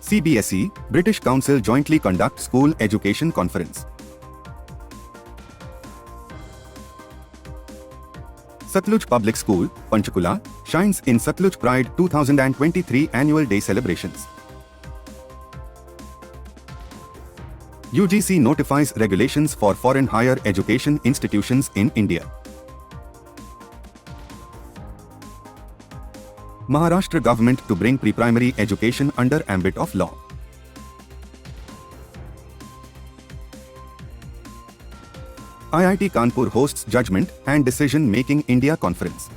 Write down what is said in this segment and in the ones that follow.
CBSE British Council jointly conduct School Education Conference. Satluj Public School, Panchkula, shines in Satluj Pride 2023 Annual Day celebrations. UGC notifies regulations for foreign higher education institutions in India. Maharashtra government to bring pre-primary education under ambit of law. IIT Kanpur hosts Judgment and Decision-Making India Conference.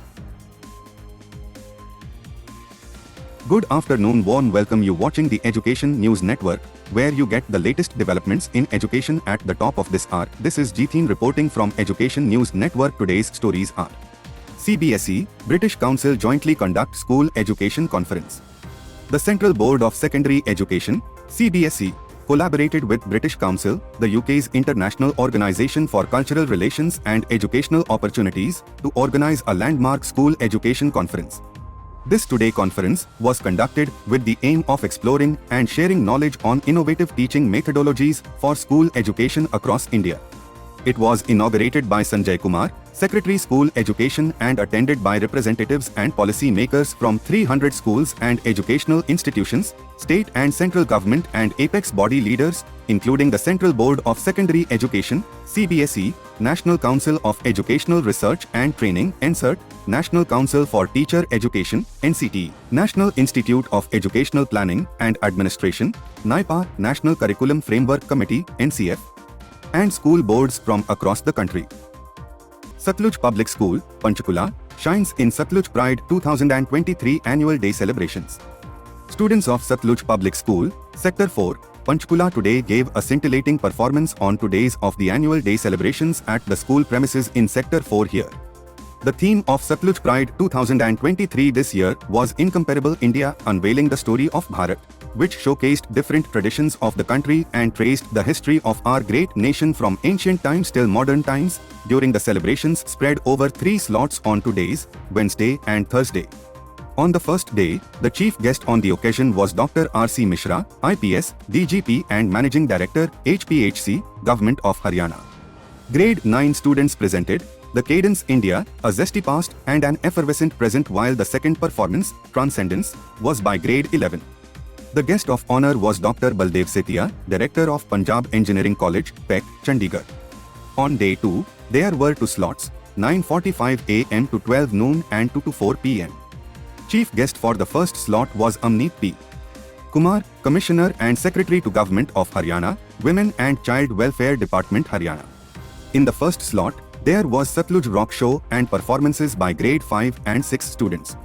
Good afternoon, warm welcome you watching the Education News Network, where you get the latest developments in education at the top of this hour. This is Jeethin reporting from Education News Network. Today's stories are: CBSE British Council jointly conduct School Education Conference. The Central Board of Secondary Education, CBSE, collaborated with British Council, the UK's international organisation for cultural relations and educational opportunities, to organise a landmark school education conference. This two-day conference was conducted with the aim of exploring and sharing knowledge on innovative teaching methodologies for school education across India. It was inaugurated by Sanjay Kumar, Secretary School Education, and attended by representatives and policy makers from 300 schools and educational institutions, state and central government and apex body leaders, including the Central Board of Secondary Education, CBSE, National Council of Educational Research and Training, NCERT, National Council for Teacher Education, NCT, National Institute of Educational Planning and Administration, NIPA, National Curriculum Framework Committee, NCF, and school boards from across the country. Satluj Public School, Panchkula, shines in Satluj Pride 2023 Annual Day celebrations. Students of Satluj Public School, Sector 4, Panchkula today gave a scintillating performance on 2 days of the Annual Day celebrations at the school premises in Sector 4 here. The theme of Satluj Pride 2023 this year was Incomparable India, unveiling the story of Bharat, which showcased different traditions of the country and traced the history of our great nation from ancient times till modern times. During the celebrations spread over 3 slots on 2 days, Wednesday and Thursday. On the first day, the chief guest on the occasion was Dr. R.C. Mishra, IPS, DGP and Managing Director, HPHC, Government of Haryana. Grade 9 students presented The Cadence India, a zesty past and an effervescent present, while the second performance, Transcendence, was by Grade 11. The guest of honour was Dr. Baldev Setia, Director of Punjab Engineering College, Peck, Chandigarh. On day 2, there were 2 slots, 9:45 am to 12 noon and 2 to 4 pm. Chief guest for the first slot was Amneet P. Kumar, Commissioner and Secretary to Government of Haryana, Women and Child Welfare Department, Haryana. In the first slot, there was Satluj Rock Show and performances by Grade 5 and 6 students.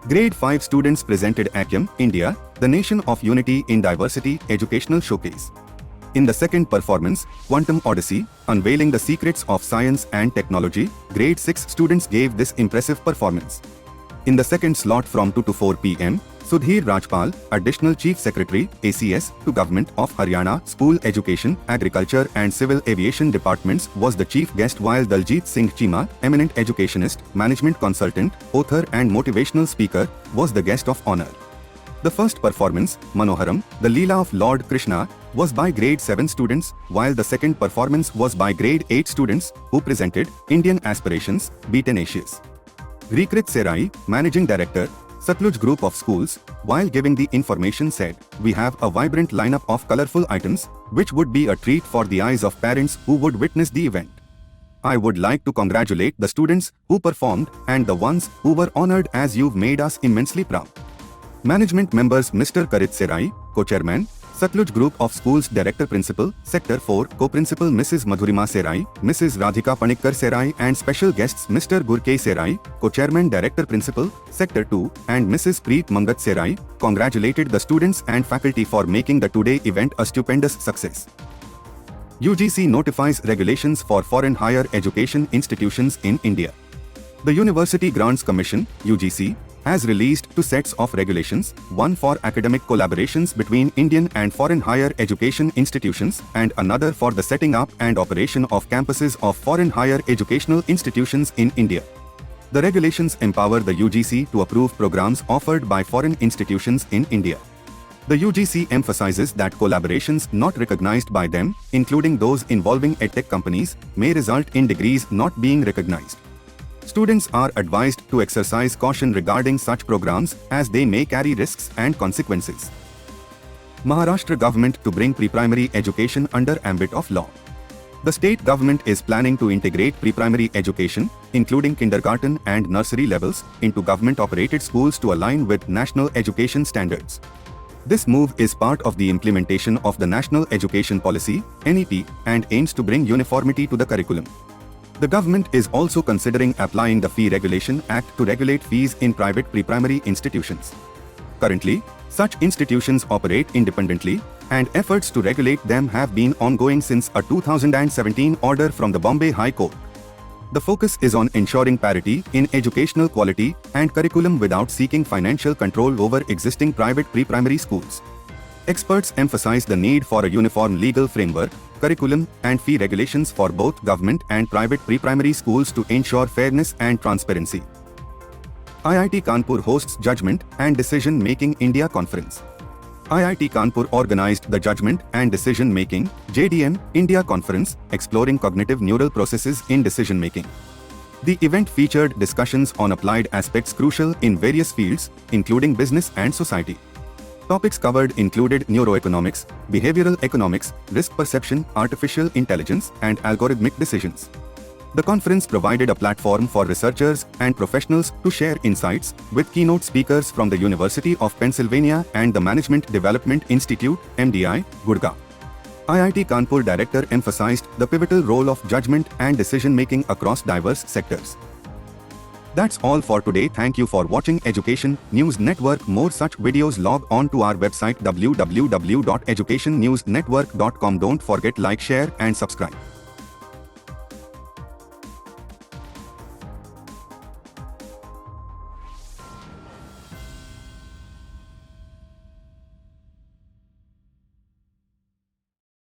Grade 5 students presented Akyam, India, the Nation of Unity in Diversity Educational Showcase. In the second performance, Quantum Odyssey, unveiling the secrets of science and technology, Grade 6 students gave this impressive performance. In the second slot from 2 to 4 pm, Sudhir Rajpal, Additional Chief Secretary, ACS, to Government of Haryana, School Education, Agriculture and Civil Aviation Departments, was the chief guest, while Daljit Singh Chima, eminent educationist, management consultant, author and motivational speaker, was the guest of honour. The first performance, Manoharam, the Leela of Lord Krishna, was by Grade 7 students, while the second performance was by Grade 8 students, who presented Indian Aspirations, Be Tenacious. Rikrit Serai, Managing Director, Satluj Group of Schools, while giving the information said, "We have a vibrant lineup of colourful items, which would be a treat for the eyes of parents who would witness the event. I would like to congratulate the students who performed and the ones who were honoured, as you've made us immensely proud." Management members Mr. Karit Serai, Co-Chairman, Satluj Group of Schools Director Principal, Sector 4, Co-Principal Mrs. Madhurima Serai, Mrs. Radhika Panikkar Serai, and special guests Mr. Gurke Serai, Co-Chairman Director Principal, Sector 2, and Mrs. Preet Mangat Serai, congratulated the students and faculty for making the two-day event a stupendous success. UGC notifies regulations for foreign higher education institutions in India. The University Grants Commission, UGC, has released 2 sets of regulations, one for academic collaborations between Indian and foreign higher education institutions, and another for the setting up and operation of campuses of foreign higher educational institutions in India. The regulations empower the UGC to approve programs offered by foreign institutions in India. The UGC emphasizes that collaborations not recognized by them, including those involving edtech companies, may result in degrees not being recognized. Students are advised to exercise caution regarding such programs as they may carry risks and consequences. Maharashtra government to bring pre-primary education under ambit of law. The state government is planning to integrate pre-primary education, including kindergarten and nursery levels, into government-operated schools to align with national education standards. This move is part of the implementation of the National Education Policy (NEP) and aims to bring uniformity to the curriculum. The government is also considering applying the Fee Regulation Act to regulate fees in private pre-primary institutions. Currently, such institutions operate independently, and efforts to regulate them have been ongoing since a 2017 order from the Bombay High Court. The focus is on ensuring parity in educational quality and curriculum without seeking financial control over existing private pre-primary schools. Experts emphasize the need for a uniform legal framework, curriculum, and fee regulations for both government and private pre-primary schools to ensure fairness and transparency. IIT Kanpur hosts Judgment and Decision Making India Conference. IIT Kanpur organized the Judgment and Decision Making (JDM) India Conference, exploring cognitive neural processes in decision making. The event featured discussions on applied aspects crucial in various fields, including business and society. Topics covered included neuroeconomics, behavioral economics, risk perception, artificial intelligence, and algorithmic decisions. The conference provided a platform for researchers and professionals to share insights, with keynote speakers from the University of Pennsylvania and the Management Development Institute, MDI, Gurgaon. IIT Kanpur director emphasized the pivotal role of judgment and decision-making across diverse sectors. That's all for today. Thank you for watching Education News Network. More such videos, log on to our website www.educationnewsnetwork.com. Don't forget like, share and subscribe.